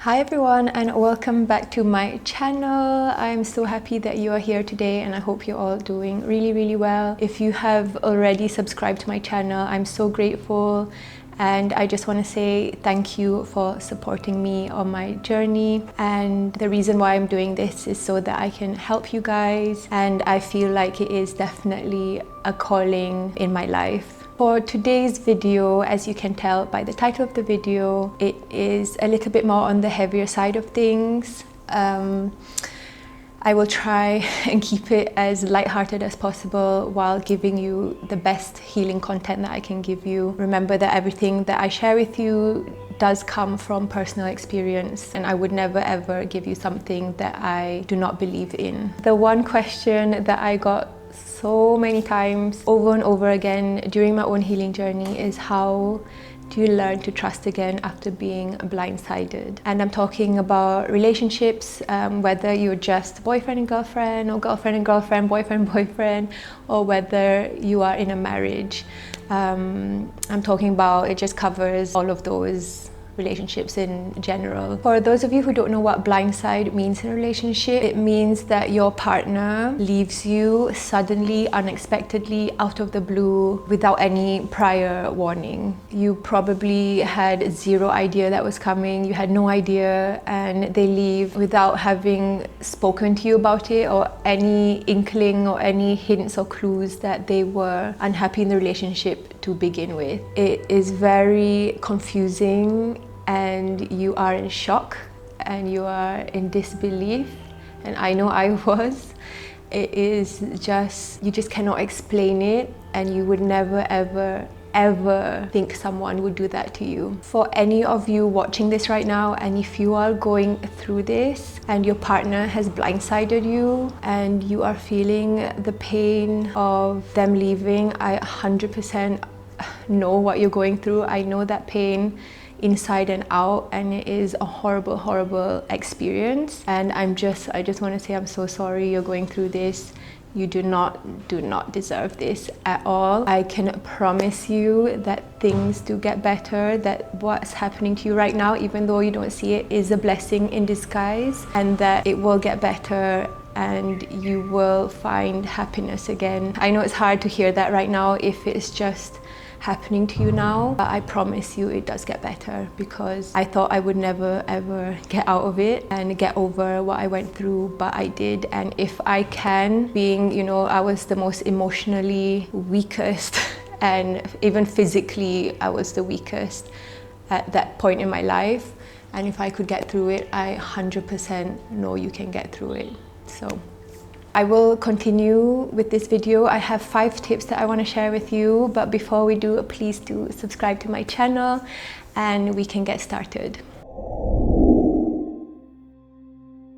Hi everyone, and welcome back to my channel. I'm so happy that you are here today, and I hope you're all doing really well. If you have already subscribed to my channel, I'm so grateful, and I just want to say thank you for supporting me on my journey. And the reason why I'm doing this is so that I can help you guys, and I feel like it is definitely a calling in my life. For today's video, as you can tell by the title of the video, it is a little bit more on the heavier side of things. I will try and keep it as lighthearted as possible while giving you the best healing content that I can give you. Remember that everything that I share with you does come from personal experience, and I would never ever give you something that I do not believe in. The one question that I got so many times over and over again during my own healing journey is, how do you learn to trust again after being blindsided? And I'm talking about relationships, whether you're just boyfriend and girlfriend, or girlfriend and girlfriend, boyfriend, or whether you are in a marriage. I'm talking about, it just covers all of those relationships in general. For those of you who don't know what blindside means in a relationship, it means that your partner leaves you suddenly, unexpectedly, out of the blue, without any prior warning. You probably had zero idea that was coming, you had no idea, and they leave without having spoken to you about it, or any inkling or any hints or clues that they were unhappy in the relationship to begin with. It is very confusing, and you are in shock, and you are in disbelief, and I know I was. It is just, you just cannot explain it, and you would never ever think someone would do that to you. For any of you watching this right now, and if you are going through this and your partner has blindsided you and you are feeling the pain of them leaving, I 100% know what you're going through. I know that pain inside and out, and it is a horrible experience. And I just want to say I'm so sorry you're going through this. You do not deserve this at all. I can promise you that things do get better, that what's happening to you right now, even though you don't see it, is a blessing in disguise, and that it will get better and you will find happiness again. I know it's hard to hear that right now if it's just happening to you now, but I promise you it does get better, because I thought I would never ever get out of it and get over what I went through, but I did. And if I can, being, you know, I was the most emotionally weakest and even physically I was the weakest at that point in my life, and if I could get through it, I 100% know you can get through it. So I will continue with this video. I have 5 tips that I want to share with you, but before we do, please do subscribe to my channel and we can get started.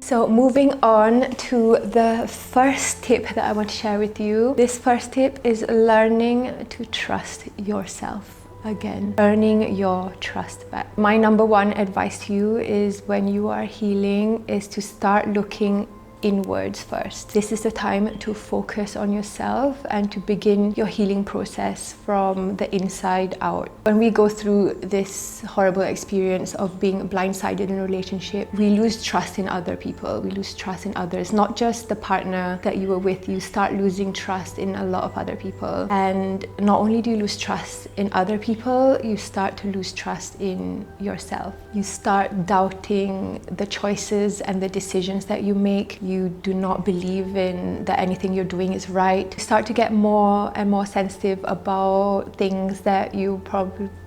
So moving on to the first tip that I want to share with you. This first tip is learning to trust yourself again, earning your trust back. My number one advice to you is, when you are healing, is to start looking inwards first. This is the time to focus on yourself and to begin your healing process from the inside out. When we go through this horrible experience of being blindsided in a relationship, we lose trust in other people. We lose trust in others, not just the partner that you were with. You start losing trust in a lot of other people. And not only do you lose trust in other people, you start to lose trust in yourself. You start doubting the choices and the decisions that you make. You do not believe in that anything you're doing is right. You start to get more and more sensitive about things that you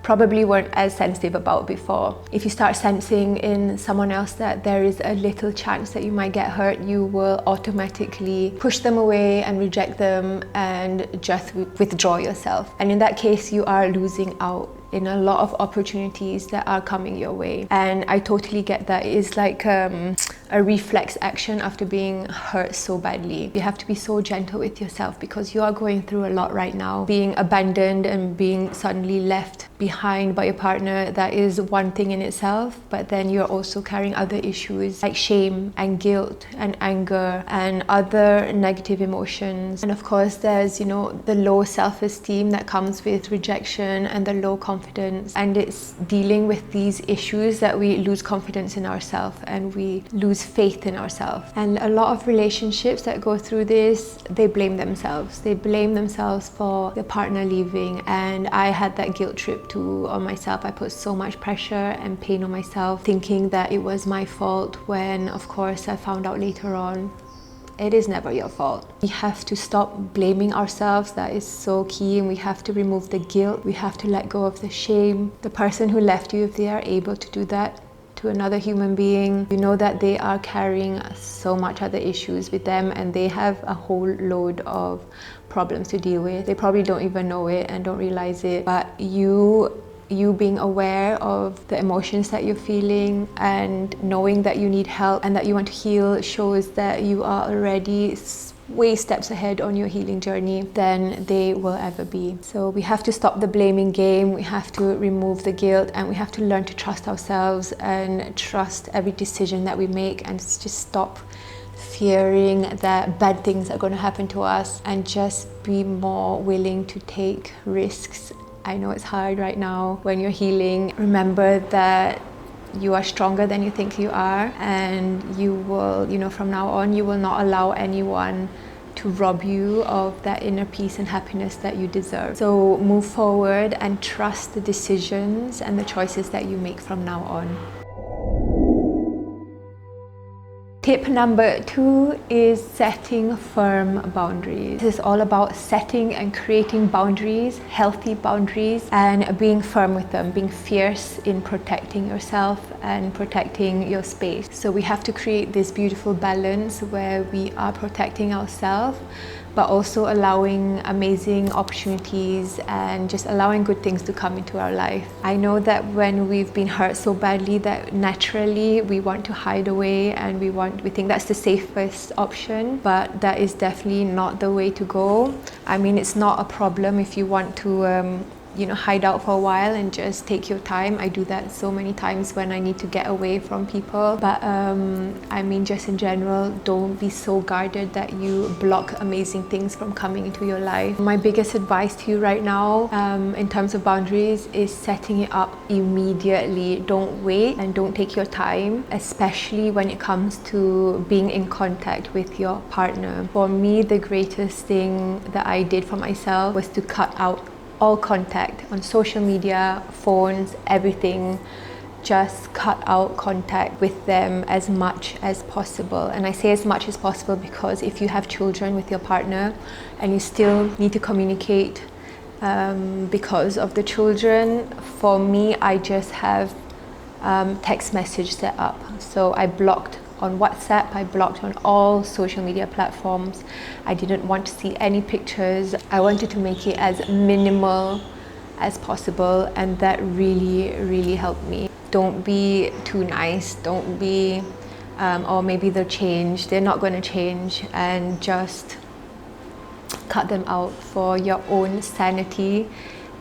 probably weren't as sensitive about before. If you start sensing in someone else that there is a little chance that you might get hurt, you will automatically push them away and reject them and just withdraw yourself. And in that case, you are losing out in a lot of opportunities that are coming your way. And I totally get that. It is like a reflex action after being hurt so badly. You have to be so gentle with yourself, because you are going through a lot right now. Being abandoned and being suddenly left behind by your partner, that is one thing in itself, but then you're also carrying other issues like shame and guilt and anger and other negative emotions. And of course there's, the low self-esteem that comes with rejection and the low confidence, and it's dealing with these issues that we lose confidence in ourselves and we lose faith in ourselves. And a lot of relationships that go through this, they blame themselves for their partner leaving, and I had that guilt trip too on myself. I put so much pressure and pain on myself, thinking that it was my fault, when of course I found out later on it is never your fault. We have to stop blaming ourselves. That is so key, and we have to remove the guilt. We have to let go of the shame. The person who left you, if they are able to do that to another human being, you know that they are carrying so much other issues with them, and they have a whole load of problems to deal with. They probably don't even know it and don't realize it, but you being aware of the emotions that you're feeling and knowing that you need help and that you want to heal shows that you are already way steps ahead on your healing journey than they will ever be. So we have to stop the blaming game, we have to remove the guilt, and we have to learn to trust ourselves and trust every decision that we make, and just stop fearing that bad things are going to happen to us and just be more willing to take risks. I know it's hard right now when you're healing. Remember that you are stronger than you think you are, and you will, from now on, you will not allow anyone to rob you of that inner peace and happiness that you deserve. So move forward and trust the decisions and the choices that you make from now on. Tip number 2 is setting firm boundaries. This is all about setting and creating boundaries, healthy boundaries, and being firm with them, being fierce in protecting yourself and protecting your space. So we have to create this beautiful balance where we are protecting ourselves, but also allowing amazing opportunities and just allowing good things to come into our life. I know that when we've been hurt so badly that naturally we want to hide away, and we think that's the safest option, but that is definitely not the way to go. I mean, it's not a problem if you want to hide out for a while and just take your time. I do that so many times when I need to get away from people. But I mean, just in general, don't be so guarded that you block amazing things from coming into your life. My biggest advice to you right now in terms of boundaries is setting it up immediately. Don't wait and don't take your time, especially when it comes to being in contact with your partner. For me, the greatest thing that I did for myself was to cut out all contact on social media, phones, everything. Just cut out contact with them as much as possible. And I say as much as possible because if you have children with your partner and you still need to communicate because of the children, for me, I just have text message set up. So I blocked on WhatsApp, I blocked on all social media platforms. I didn't want to see any pictures. I wanted to make it as minimal as possible, and that really, really helped me. Don't be too nice, don't be, or maybe they'll change, they're not going to change, and just cut them out for your own sanity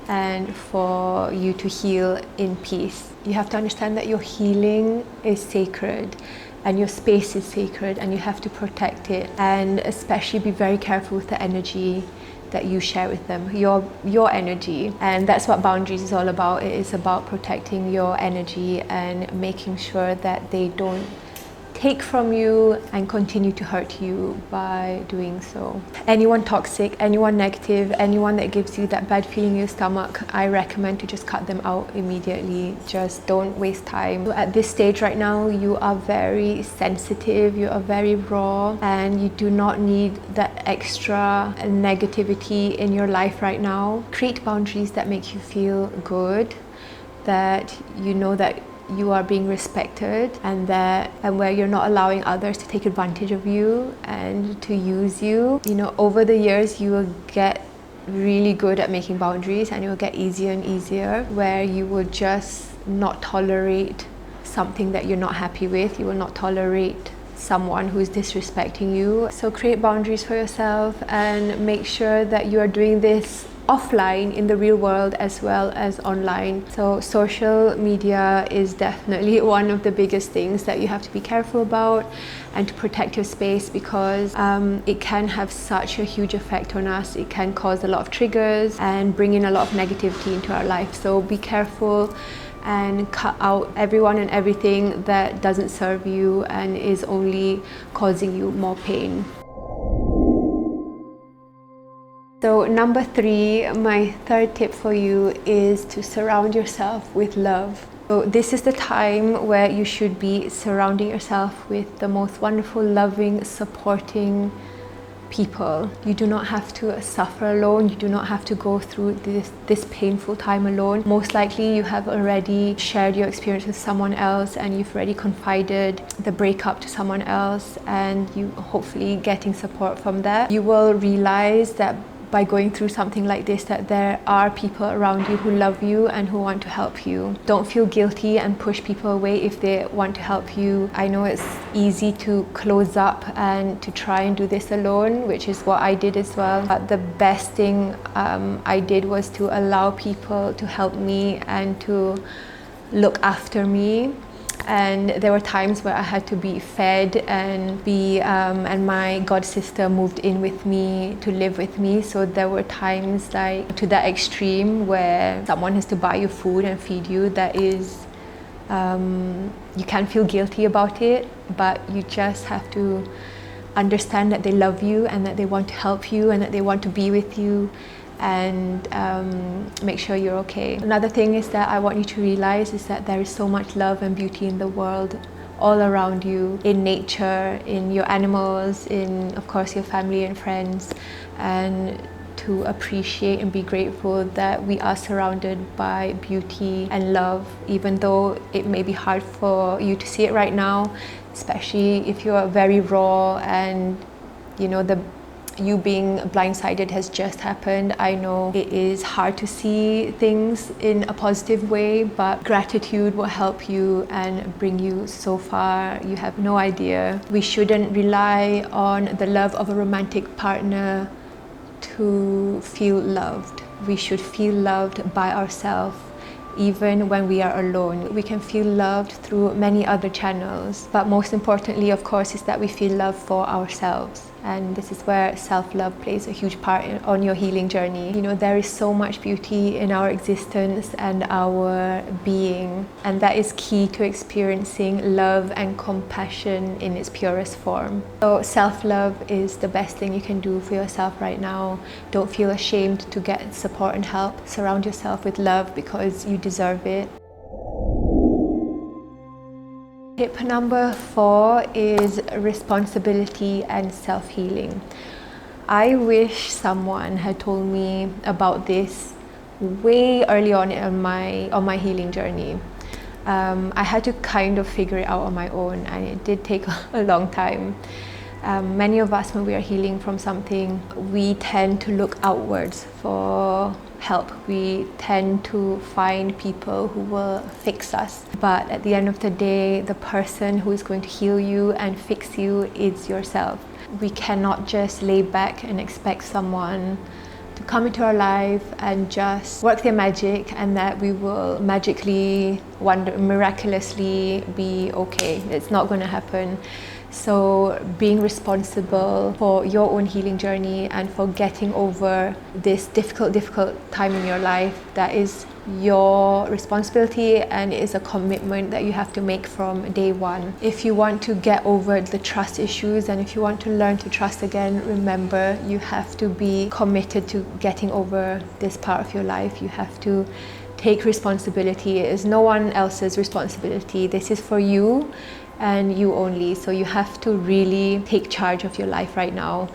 and for you to heal in peace. You have to understand that your healing is sacred, and your space is sacred, and you have to protect it, and especially be very careful with the energy that you share with them, your energy. And that's what boundaries is all about. It is about protecting your energy and making sure that they don't take from you and continue to hurt you by doing so. Anyone toxic, anyone negative, anyone that gives you that bad feeling in your stomach, I recommend to just cut them out immediately. Just don't waste time. So at this stage right now, you are very sensitive, you are very raw, and you do not need that extra negativity in your life right now. Create boundaries that make you feel good, that you know that you are being respected, and where you're not allowing others to take advantage of you and to use you. Over the years you will get really good at making boundaries, and it will get easier and easier, where you will just not tolerate something that you're not happy with. You will not tolerate someone who is disrespecting you. So create boundaries for yourself and make sure that you are doing this offline in the real world as well as online. So social media is definitely one of the biggest things that you have to be careful about and to protect your space, because it can have such a huge effect on us. It can cause a lot of triggers and bring in a lot of negativity into our life. So be careful and cut out everyone and everything that doesn't serve you and is only causing you more pain. So number 3, my third tip for you is to surround yourself with love. So this is the time where you should be surrounding yourself with the most wonderful, loving, supporting people. You do not have to suffer alone. You do not have to go through this painful time alone. Most likely you have already shared your experience with someone else, and you've already confided the breakup to someone else, and you hopefully getting support from that. You will realize that by going through something like this, that there are people around you who love you and who want to help you. Don't feel guilty and push people away if they want to help you. I know it's easy to close up and to try and do this alone, which is what I did as well. But the best thing I did was to allow people to help me and to look after me. And there were times where I had to be fed and and my god sister moved in with me to live with me. So there were times like to that extreme where someone has to buy you food and feed you. That is, you can feel guilty about it, but you just have to understand that they love you and that they want to help you and that they want to be with you, and make sure you're okay. Another thing is that I want you to realize is that there is so much love and beauty in the world all around you, in nature, in your animals, in of course your family and friends, and to appreciate and be grateful that we are surrounded by beauty and love, even though it may be hard for you to see it right now, especially if you are very raw and you know you being blindsided has just happened. I know it is hard to see things in a positive way, but gratitude will help you and bring you so far. You have no idea. We shouldn't rely on the love of a romantic partner to feel loved. We should feel loved by ourselves. Even when we are alone, we can feel loved through many other channels. But most importantly, of course, is that we feel love for ourselves. And this is where self-love plays a huge part on your healing journey. You know, there is so much beauty in our existence and our being, and that is key to experiencing love and compassion in its purest form. So self-love is the best thing you can do for yourself right now. Don't feel ashamed to get support and help. Surround yourself with love because you deserve it. Tip number 4 is responsibility and self-healing. I wish someone had told me about this way early on my healing journey. I had to kind of figure it out on my own, and it did take a long time. Many of us, when we are healing from something, we tend to look outwards for help. We tend to find people who will fix us. But at the end of the day, the person who is going to heal you and fix you is yourself. We cannot just lay back and expect someone to come into our life and just work their magic and that we will magically, miraculously be okay. It's not going to happen. So being responsible for your own healing journey and for getting over this difficult time in your life, that is your responsibility, and it is a commitment that you have to make from day one. If you want to get over the trust issues and if you want to learn to trust again, remember you have to be committed to getting over this part of your life. You have to take responsibility. It is no one else's responsibility. This is for you and you only. So you have to really take charge of your life right now.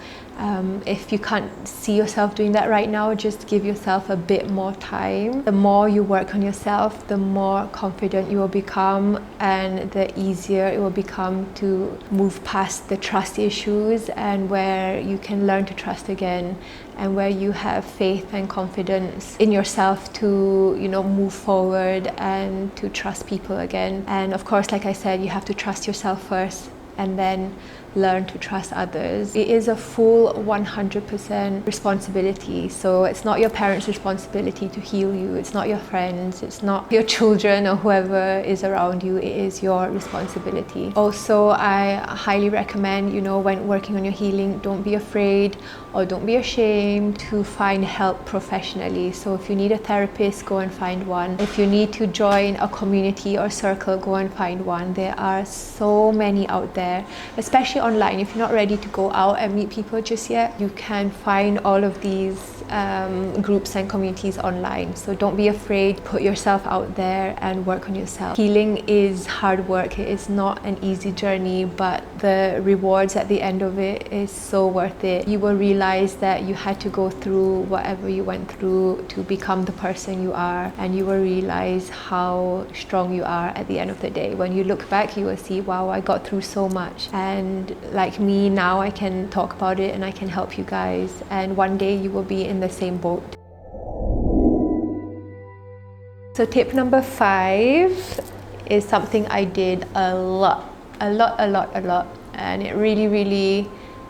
If you can't see yourself doing that right now, just give yourself a bit more time. The more you work on yourself, the more confident you will become, and the easier it will become to move past the trust issues, and where you can learn to trust again, and where you have faith and confidence in yourself to, you know, move forward and to trust people again. And of course, like I said, you have to trust yourself first, and then learn to trust others. It is a full 100% responsibility. So it's not your parents' responsibility to heal you. It's not your friends. It's not your children or whoever is around you. It is your responsibility. Also, I highly recommend, when working on your healing, don't be afraid or don't be ashamed to find help professionally. So if you need a therapist, go and find one. If you need to join a community or circle, go and find one. There are so many out there, especially online. If you're not ready to go out and meet people just yet, you can find all of these groups and communities online. So don't be afraid, put yourself out there and work on yourself. Healing is hard work. It is not an easy journey, but the rewards at the end of it is so worth it. You will realize that you had to go through whatever you went through to become the person you are, and you will realize how strong you are at the end of the day. When you look back, you will see, wow, I got through so much. And like me now, I can talk about it and I can help you guys, and one day you will be in the same boat. So tip number 5 is something I did a lot, and it really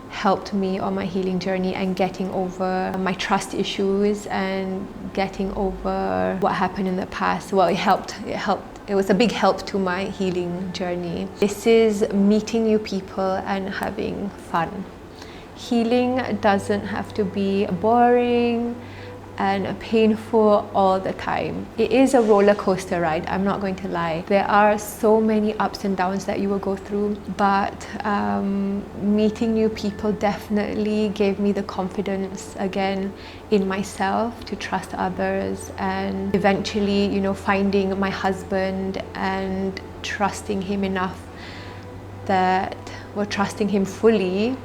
helped me on my healing journey and getting over my trust issues and getting over what happened in the past. Well, it helped. It was a big help to my healing journey. This is meeting new people and having fun. Healing doesn't have to be boring and painful all the time. It is a roller coaster ride, I'm not going to lie. There are so many ups and downs that you will go through, but meeting new people definitely gave me the confidence again in myself to trust others, and eventually, finding my husband and trusting him enough that we're trusting him fully.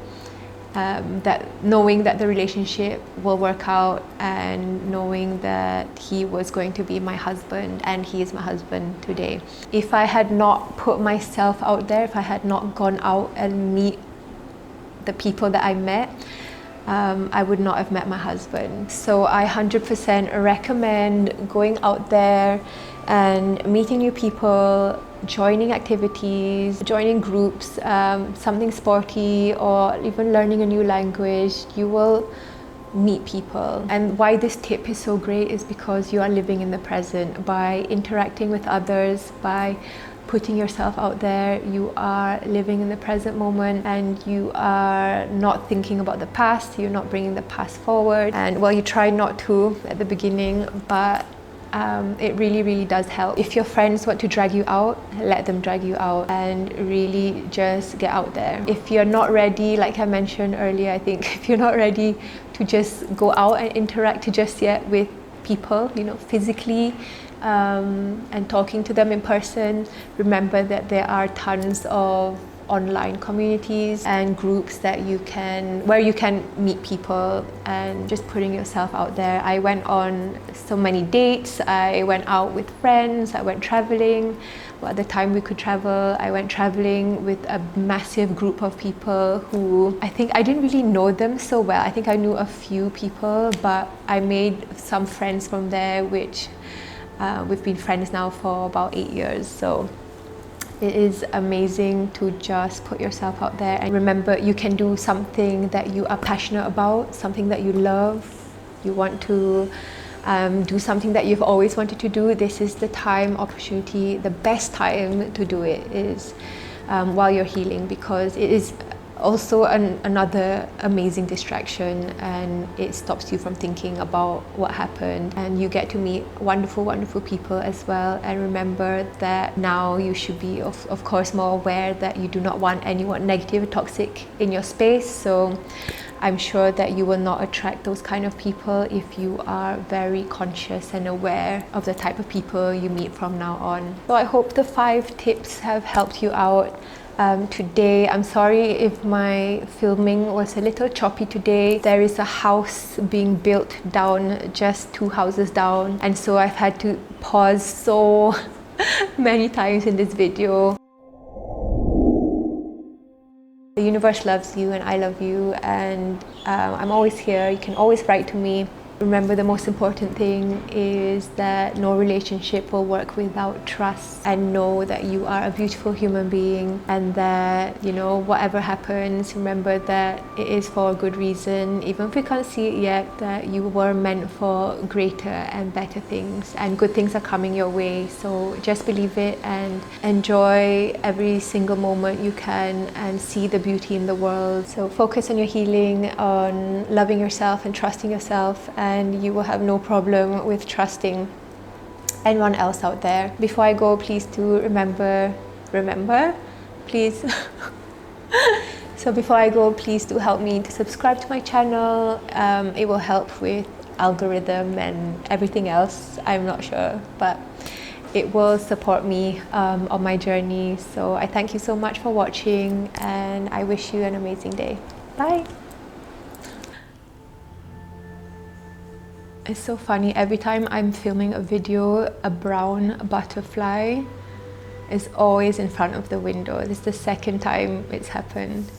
That knowing that the relationship will work out, and knowing that he was going to be my husband, and he is my husband today. If I had not put myself out there, if I had not gone out and meet the people that I met, I would not have met my husband. So I 100% recommend going out there and meeting new people, joining activities, joining groups, something sporty, or even learning a new language. You will meet people. And why this tip is so great is because you are living in the present. By interacting with others, by putting yourself out there, you are living in the present moment, and you are not thinking about the past. You're not bringing the past forward. And well, you try not to at the beginning, but it really does help. If your friends want to drag you out, let them drag you out, and really just get out there. If you're not ready, like I mentioned earlier, I think if you're not ready to just go out and interact just yet with people, physically, and talking to them in person, remember that there are tons of online communities and groups that where you can meet people, and just putting yourself out there. I went on so many dates, I went out with friends, I went traveling. Well, at the time we could travel, I went traveling with a massive group of people who I think I didn't really know them so well. I think I knew a few people, but I made some friends from there, which we've been friends now for about 8 years. So it is amazing to just put yourself out there, and remember, you can do something that you are passionate about, something that you love. You want to do something that you've always wanted to do. This is the opportunity, the best time to do it is while you're healing, because it is also another amazing distraction, and it stops you from thinking about what happened, and you get to meet wonderful people as well. And remember that now you should be of course more aware that you do not want anyone negative or toxic in your space. So I'm sure that you will not attract those kind of people if you are very conscious and aware of the type of people you meet from now on. So I hope the 5 tips have helped you out today. I'm sorry if my filming was a little choppy today. There is a house being built down, just 2 houses down, and so I've had to pause so many times in this video. The universe loves you and I love you, and I'm always here. You can always write to me Remember, the most important thing is that no relationship will work without trust, and know that you are a beautiful human being, and that, you know, whatever happens, remember that it is for a good reason. Even if we can't see it yet, that you were meant for greater and better things, and good things are coming your way. So just believe it and enjoy every single moment you can, and see the beauty in the world. So focus on your healing, on loving yourself and trusting yourself, and you will have no problem with trusting anyone else out there. Before I go, please do remember, please. So before I go, please do help me to subscribe to my channel. It will help with algorithm and everything else, I'm not sure, but it will support me on my journey. So I thank you so much for watching, and I wish you an amazing day. Bye. It's so funny, every time I'm filming a video, a brown butterfly is always in front of the window. This is the second time it's happened.